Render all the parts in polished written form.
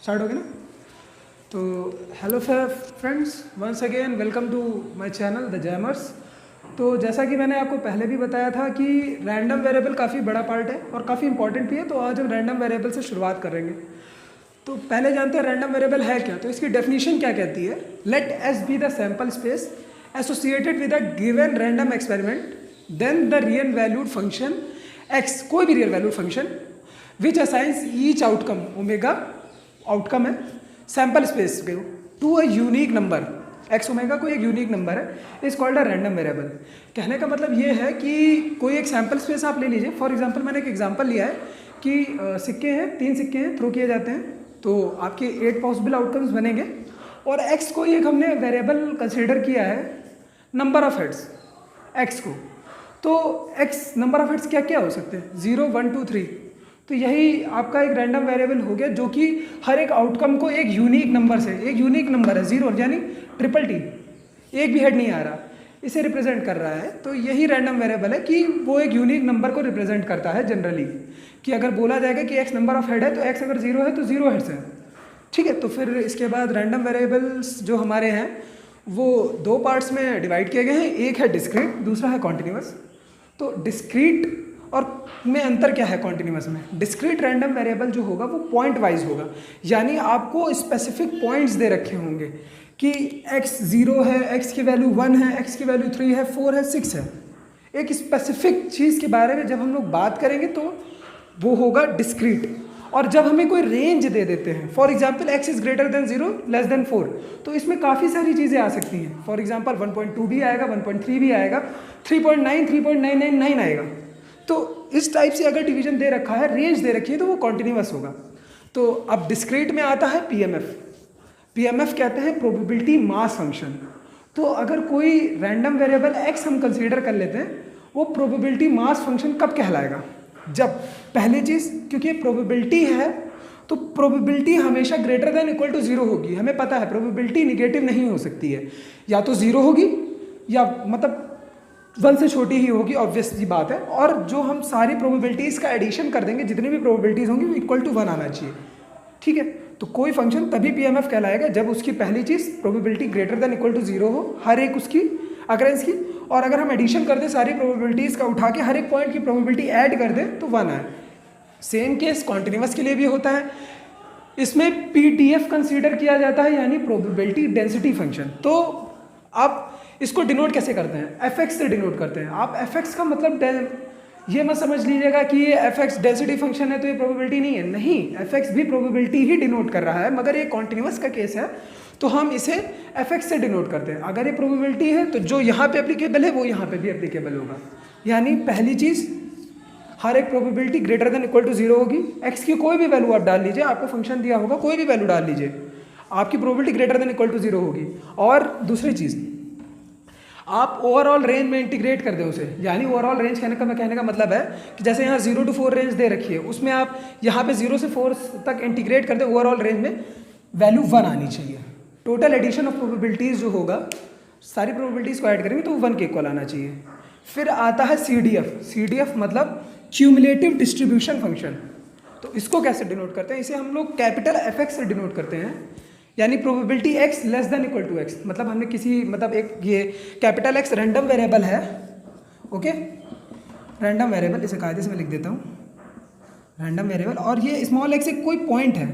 Start हो गया ना। तो hello friends, once again welcome to my channel the Jammers. तो जैसा कि मैंने आपको पहले भी बताया था कि रैंडम वेरिएबल काफ़ी बड़ा पार्ट है और काफ़ी इंपॉर्टेंट भी है। तो आज हम रैंडम वेरिएबल से शुरुआत करेंगे। तो पहले जानते हैं रैंडम वेरिएबल है क्या। तो इसकी डेफिनेशन क्या कहती है, let S be the sample space associated with a given random experiment, then the real valued function X, कोई भी real valued function which assigns each outcome, omega outcome है सैम्पल स्पेस के to a unique number, X omega कोई एक unique number है, is called a random variable. कहने का मतलब ये है कि कोई एक सैम्पल स्पेस आप ले लीजिए। फॉर एग्जांपल मैंने एक एग्जांपल लिया है कि सिक्के हैं, 3 सिक्के हैं, थ्रो किए जाते हैं, तो आपके 8 पॉसिबल आउटकम्स बनेंगे और एक्स को एक हमने वेरिएबल कंसिडर किया है नंबर ऑफ हेड्स एक्स को। तो एक्स नंबर ऑफ हेड्स क्या क्या हो सकते हैं, 0 1 2 3। तो यही आपका एक रैंडम वेरिएबल हो गया जो कि हर एक आउटकम को एक यूनिक नंबर से, एक यूनिक नंबर है 0 यानी ट्रिपल टी, एक भी हेड नहीं आ रहा, इसे रिप्रेजेंट कर रहा है। तो यही रैंडम वेरिएबल है कि वो एक यूनिक नंबर को रिप्रेजेंट करता है जनरली। कि अगर बोला जाएगा कि एक्स नंबर ऑफ हेड है तो एक्स अगर 0 है तो 0 हेड्स है, ठीक है। तो फिर इसके बाद रैंडम वेरिएबल्स जो हमारे हैं वो 2 पार्ट्स में डिवाइड किए गए हैं, एक है डिस्क्रीट, दूसरा है कॉन्टिन्यूस। तो डिस्क्रीट और में अंतर क्या है कॉन्टिन्यूस में, डिस्क्रीट रैंडम वेरिएबल जो होगा वो पॉइंट वाइज होगा, यानी आपको स्पेसिफिक पॉइंट्स दे रखे होंगे कि x 0 है, x की वैल्यू 1 है, x की वैल्यू 3 है, 4 है, 6 है। एक स्पेसिफिक चीज़ के बारे में जब हम लोग बात करेंगे तो वो होगा डिस्क्रीट। और जब हमें कोई रेंज दे देते हैं, for example x is greater than 0 less than 4, तो इसमें काफ़ी सारी चीज़ें आ सकती हैं। फॉर एग्जाम्पल 1.2 भी आएगा, 1.3 भी आएगा, 3.9 3.999 आएगा। तो इस टाइप से अगर डिवीजन दे रखा है, रेंज दे रखी है, तो वो कॉन्टिन्यूस होगा। तो अब डिस्क्रीट में आता है पीएमएफ। पीएमएफ कहते हैं प्रोबेबिलिटी मास फंक्शन। तो अगर कोई रैंडम वेरिएबल एक्स हम कंसीडर कर लेते हैं, वो प्रोबेबिलिटी मास फंक्शन कब कहलाएगा, जब पहली चीज़, क्योंकि प्रोबेबिलिटी है तो प्रोबेबिलिटी हमेशा ग्रेटर देन इक्वल टू 0 होगी। हमें पता है प्रोबेबिलिटी निगेटिव नहीं हो सकती है, या तो 0 होगी या मतलब 1 से छोटी ही होगी, ऑब्वियस सी बात है। और जो हम सारी प्रोबेबिलिटीज़ का एडिशन कर देंगे, जितनी भी प्रोबेबिलिटीज़ होंगी वो इक्वल टू 1 आना चाहिए, ठीक है। तो कोई फंक्शन तभी पीएमएफ कहलाएगा जब उसकी पहली चीज़ probability greater than equal to 0 हो, हर एक उसकी अकरेंस की। और अगर हम एडिशन कर दें सारी प्रोबेबिलिटीज़ का उठा के हर एक पॉइंट की प्रोबेबिलिटी ऐड कर दें तो 1 आए। सेम केस कॉन्टिन्यूस के लिए भी होता है। इसमें पीडीएफ कंसीडर किया जाता है, यानी प्रोबेबिलिटी डेंसिटी फंक्शन। तो आप इसको डिनोट कैसे करते हैं, एफ एक्स से डिनोट करते हैं। आप एफ एक्स का मतलब ये मत समझ लीजिएगा कि ये एफ एक्स डेंसिटी फंक्शन है तो ये प्रोबेबिलिटी नहीं है, नहीं, एफ एक्स भी प्रोबेबिलिटी ही डिनोट कर रहा है, मगर ये कॉन्टिन्यूस का केस है तो हम इसे एफ एक्स से डिनोट करते हैं। अगर ये प्रोबेबिलिटी है तो जो यहाँ पे एप्लीकेबल है वो यहाँ पे भी एप्लीकेबल होगा। यानी पहली चीज़, हर एक probability greater than equal to 0 होगी। एक्स की कोई भी वैल्यू आप डाल लीजिए, आपको फंक्शन दिया होगा, कोई भी वैल्यू डाल लीजिए, आपकी probability greater than equal to 0 होगी। और दूसरी चीज़, आप ओवरऑल रेंज में इंटीग्रेट कर दें उसे, यानी ओवरऑल रेंज कहने का मतलब है कि जैसे यहाँ 0 to 4 रेंज दे रखी है, उसमें आप यहाँ पे 0 से 4 तक इंटीग्रेट कर दें, ओवरऑल रेंज में वैल्यू 1 आनी चाहिए। टोटल एडिशन ऑफ प्रोबेबिलिटीज़ जो होगा, सारी प्रोबेबिलिटीज़ को ऐड करेंगे तो 1 के इक्वल आना चाहिए। फिर आता है सीडीएफ। सीडीएफ मतलब क्यूमुलेटिव डिस्ट्रीब्यूशन फंक्शन। तो इसको कैसे डिनोट करते हैं, इसे हम लोग कैपिटल एफ एक्स से डिनोट करते हैं, यानी probability X less than equal to X. मतलब हमने किसी एक ये कैपिटल एक्स रैंडम वेरिएबल है, ओके, रैंडम वेरिएबल, इसे कायदे से मैं लिख देता हूँ रैंडम वेरिएबल, और ये स्मॉल एक्स एक कोई पॉइंट है।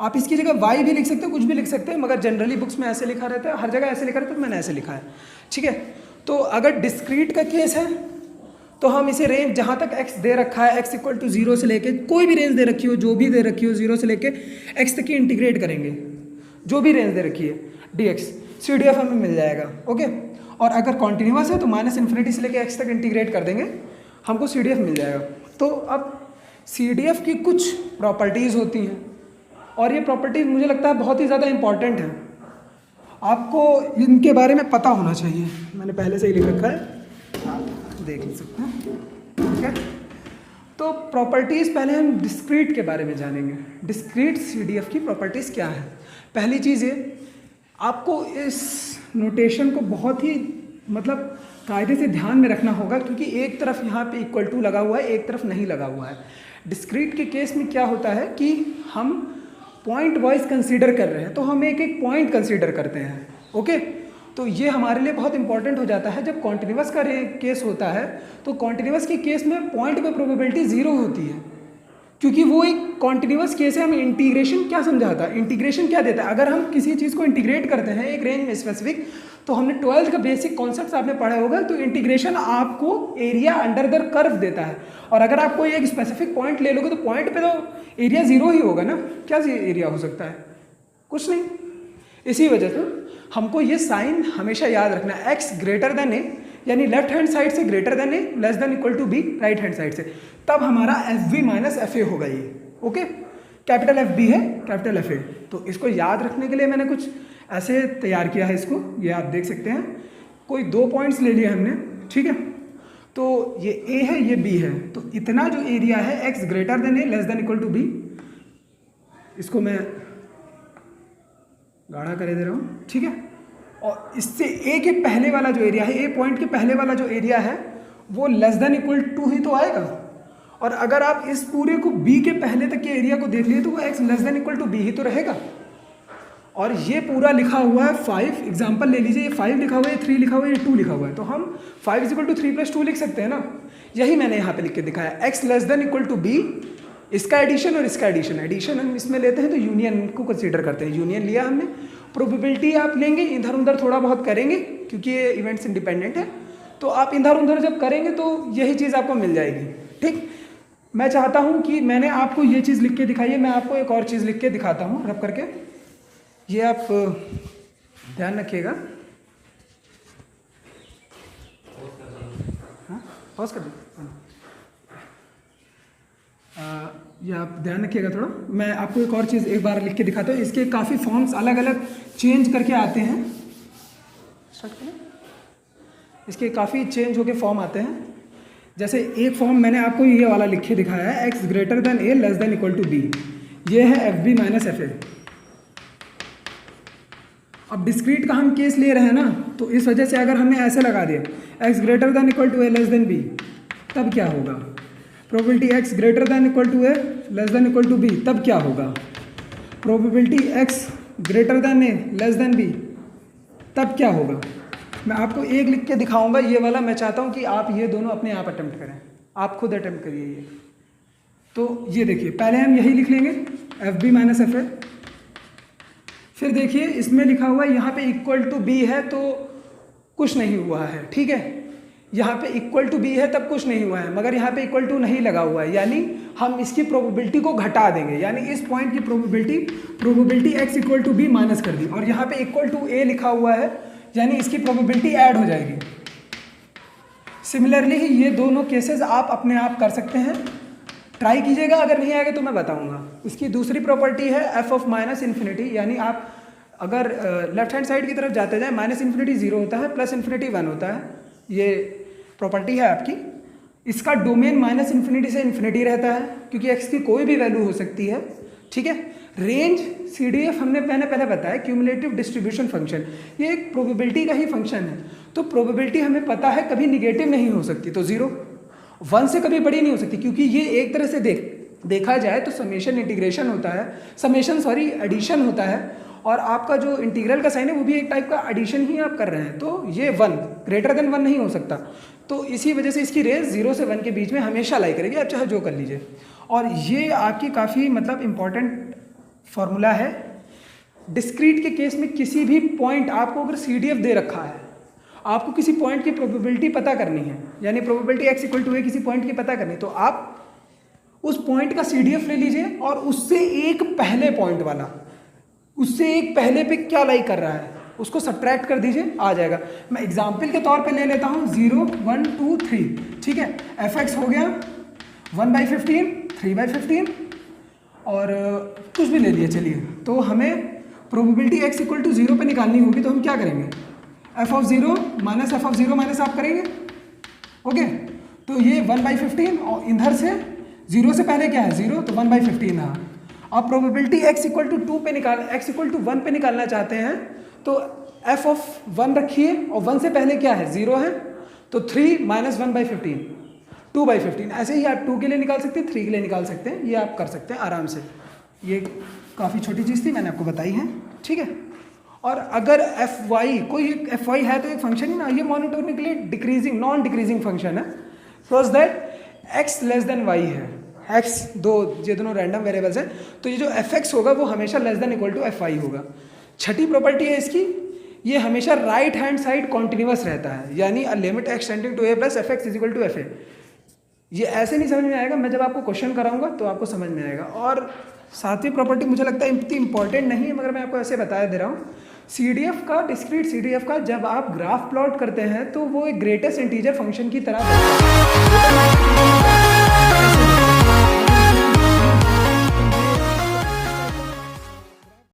आप इसकी जगह वाई भी लिख सकते हैं, कुछ भी लिख सकते हैं, मगर जनरली बुक्स में ऐसे लिखा रहता है, हर जगह ऐसे लिखा रहता है, तो मैंने ऐसे लिखा है, ठीक है। तो अगर डिस्क्रीट का केस है तो हम इसे रेंज जहाँ तक x दे रखा है, x इक्वल टू 0 से लेके, कोई भी रेंज दे रखी हो, जो भी दे रखी हो, 0 से लेके x तक की इंटीग्रेट करेंगे, जो भी रेंज दे रखी है dx, CDF हमें मिल जाएगा, ओके। और अगर कॉन्टिन्यूस है तो -∞ से लेके x तक इंटीग्रेट कर देंगे, हमको CDF मिल जाएगा। तो अब CDF की कुछ प्रॉपर्टीज़ होती हैं और ये प्रॉपर्टीज़ मुझे लगता है बहुत ही ज़्यादा इंपॉर्टेंट है, आपको इनके बारे में पता होना चाहिए। मैंने पहले से ही लिख रखा है, देख सकते हैं, ठीक है। तो प्रॉपर्टीज़ पहले हम डिस्क्रीट के बारे में जानेंगे। डिस्क्रीट सीडीएफ की प्रॉपर्टीज़ क्या है। पहली चीज़ ये, आपको इस नोटेशन को बहुत ही मतलब कायदे से ध्यान में रखना होगा, क्योंकि एक तरफ यहाँ पे इक्वल टू लगा हुआ है, एक तरफ नहीं लगा हुआ है। डिस्क्रीट के केस में क्या होता है कि हम पॉइंट वाइज कंसीडर कर रहे हैं तो हम एक एक पॉइंट कंसीडर करते हैं। ओके, तो ये हमारे लिए बहुत इंपॉर्टेंट हो जाता है। जब कॉन्टिन्यूस का केस होता है तो कॉन्टिन्यूस के केस में पॉइंट पे प्रोबेबिलिटी 0 होती है, क्योंकि वो एक कॉन्टिन्यूस केस है। हम इंटीग्रेशन क्या समझाता है, इंटीग्रेशन क्या देता है, अगर हम किसी चीज़ को इंटीग्रेट करते हैं एक रेंज में स्पेसिफिक, तो हमने 12th का बेसिक कॉन्सेप्ट आपने पढ़ा होगा, तो इंटीग्रेशन आपको एरिया अंडर द कर्व देता है। और अगर आप कोई एक स्पेसिफिक पॉइंट ले लोगे तो पॉइंट पे तो एरिया 0 ही होगा ना, क्या एरिया हो सकता है, कुछ नहीं। इसी वजह से हमको ये साइन हमेशा याद रखना है, एक्स ग्रेटर देन ए, यानी लेफ्ट हैंड साइड से greater than A, less than equal to B right hand side से, तब हमारा F B minus F A होगा ये। ओके, कैपिटल एफ बी है, कैपिटल एफ ए। तो इसको याद रखने के लिए मैंने कुछ ऐसे तैयार किया है इसको, ये आप देख सकते हैं। कोई 2 पॉइंट्स ले लिए हमने, ठीक है, तो ये ए है, ये बी है, तो इतना जो एरिया है X greater than A less than equal to B, इसको मैं गाढ़ा कर दे रहा हूँ, ठीक है। और इससे ए के पहले वाला जो एरिया है, ए पॉइंट के पहले वाला जो एरिया है वो लेस देन इक्वल टू ही तो आएगा। और अगर आप इस पूरे को बी के पहले तक के एरिया को देख लिए तो वो x less than equal to b ही तो रहेगा। और ये पूरा लिखा हुआ है 5, एग्जाम्पल ले लीजिए, ये 5 लिखा हुआ है, 3 लिखा हुआ है, ये 2 लिखा हुआ है, तो हम 5 इज इक्वल टू 3 + 2 लिख सकते हैं ना। यही मैंने यहाँ पे लिख के दिखाया, X less than equal to B, इसका एडिशन और इसका एडिशन, एडिशन हम इसमें लेते हैं तो यूनियन को कंसीडर करते हैं। यूनियन लिया हमने, प्रोबेबिलिटी आप लेंगे, इधर उधर थोड़ा बहुत करेंगे क्योंकि ये इवेंट्स इंडिपेंडेंट है, तो आप इधर उधर जब करेंगे तो यही चीज़ आपको मिल जाएगी। ठीक, मैं चाहता हूँ कि मैंने आपको ये चीज़ लिख के दिखाई है, मैं आपको एक और चीज़ लिख के दिखाता हूँ रब करके, ये आप ध्यान रखिएगा। हाँ, पॉज कर दो। ये आप ध्यान रखिएगा थोड़ा, मैं आपको एक और चीज़ एक बार लिख के दिखाता हूँ। इसके काफ़ी फॉर्म्स अलग अलग चेंज करके आते हैं, इसके काफ़ी चेंज होके फॉर्म आते हैं। जैसे एक फॉर्म मैंने आपको ये वाला लिख के दिखाया है, X greater than A less than equal to B, ये है F B minus F A. अब डिस्क्रीट का हम केस ले रहे हैं ना, तो इस वजह से अगर हमने ऐसे लगा दिया X greater than equal to A less than B, तब क्या होगा, probability X greater than equal to A less than equal to B, तब क्या होगा, probability X greater than A less than B, तब क्या होगा। मैं आपको एक लिख के दिखाऊंगा, ये वाला मैं चाहता हूँ कि आप ये दोनों अपने आप अटेम्प्ट करें, आप खुद अटेम्प्ट करिए ये। तो ये देखिए, पहले हम यही लिख लेंगे F B minus F A, फिर देखिए इसमें लिखा हुआ है यहाँ पे इक्वल टू बी है तो कुछ नहीं हुआ है, ठीक है, यहाँ पे इक्वल टू बी है तब कुछ नहीं हुआ है, मगर यहाँ पे इक्वल टू नहीं लगा हुआ है, यानी हम इसकी प्रोबेबिलिटी को घटा देंगे, यानी इस पॉइंट की probability X equal to B minus कर दी, और यहाँ पे इक्वल टू ए लिखा हुआ है, यानी इसकी प्रोबेबिलिटी ऐड हो जाएगी। सिमिलरली ही ये दोनों केसेस आप अपने आप कर सकते हैं, ट्राई कीजिएगा, अगर नहीं आएगा तो मैं बताऊंगा। इसकी दूसरी प्रॉपर्टी है एफ ऑफ माइनस इन्फिनिटी, यानी आप अगर लेफ्ट हैंड साइड की तरफ जाते जाए माइनस इन्फिनिटी 0 होता है, प्लस इन्फिनिटी 1 होता है, ये प्रॉपर्टी है आपकी। इसका डोमेन माइनस इन्फिनिटी से इन्फिनिटी रहता है, क्योंकि एक्स की कोई भी वैल्यू हो सकती है, ठीक है। रेंज CDF हमने पहले बताया, क्यूमुलेटिव डिस्ट्रीब्यूशन फंक्शन, ये एक प्रोबेबिलिटी का ही फंक्शन है, तो प्रोबेबिलिटी हमें पता है कभी निगेटिव नहीं हो सकती, तो 0 1 से कभी बड़ी नहीं हो सकती, क्योंकि ये एक तरह से देखा जाए तो समेशन इंटीग्रेशन होता है, एडिशन होता है, और आपका जो इंटीग्रल का साइन है वो भी एक टाइप का एडिशन ही आप कर रहे हैं, तो ये 1 ग्रेटर देन 1 नहीं हो सकता, तो इसी वजह से इसकी रेंज 0 से 1 के बीच में हमेशा लाई करेगी, आप चाहे जो कर लीजिए। और ये आपकी काफ़ी मतलब इम्पॉर्टेंट फॉर्मूला है। डिस्क्रीट के केस में किसी भी पॉइंट आपको अगर CDF दे रखा है, आपको किसी पॉइंट की प्रोबेबिलिटी पता करनी है, यानी प्रोबेबिलिटी एक्स इक्वल टू ए किसी पॉइंट की पता करनी, तो आप उस पॉइंट का CDF ले लीजिए और उससे एक पहले पॉइंट वाला, उससे एक पहले पे क्या लाई कर रहा है उसको सब्ट्रैक्ट कर दीजिए, आ जाएगा। मैं एग्जाम्पल के तौर पे ले लेता हूँ 0 1 2 3, ठीक है, एफ एक्स हो गया 1/15 3/15 और कुछ भी ले लिए, चलिए। तो हमें प्रोबेबिलिटी एक्स इक्वल टू 0 पे निकालनी होगी, तो हम क्या करेंगे, F of 0 minus F of 0 minus आप करेंगे, ओके। तो ये 1/15 और इधर से 0 से पहले क्या है 0, तो 1/15 है। आप प्रोबेबिलिटी x इक्वल टू 2 पे x इक्वल टू 1 पे निकालना चाहते हैं, तो f ऑफ 1 रखिए और 1 से पहले क्या है 0 है, तो 3 माइनस 1/15 2/15, ऐसे ही आप 2 के लिए निकाल सकते हैं, 3 के लिए निकाल सकते हैं, ये आप कर सकते हैं आराम से, ये काफ़ी छोटी चीज़ थी, मैंने आपको बताई है, ठीक है। और अगर एफ वाई, कोई एफ वाई है तो एक फंक्शन ही ना, ये monotonically decreasing non decreasing function है, so that x less than y है, एक्स ये दोनों रैंडम वेरिएबल्स हैं, तो ये जो एफ एक्स होगा वो हमेशा less than equal to F Y होगा। छठी प्रॉपर्टी है इसकी, ये हमेशा राइट हैंड साइड कॉन्टिन्यूस रहता है, यानी uh limit X tending to A plus F X is equal to F A. ये ऐसे नहीं समझ में आएगा, मैं जब आपको क्वेश्चन कराऊंगा तो आपको समझ में आएगा। और सातवीं प्रॉपर्टी मुझे लगता है इतनी इंपॉर्टेंट नहीं है, मगर मैं आपको ऐसे बता दे रहा हूँ, CDF का, डिस्क्रीट CDF का जब आप ग्राफ प्लॉट करते हैं तो वो एक ग्रेटेस्ट इंटीजर फंक्शन की तरह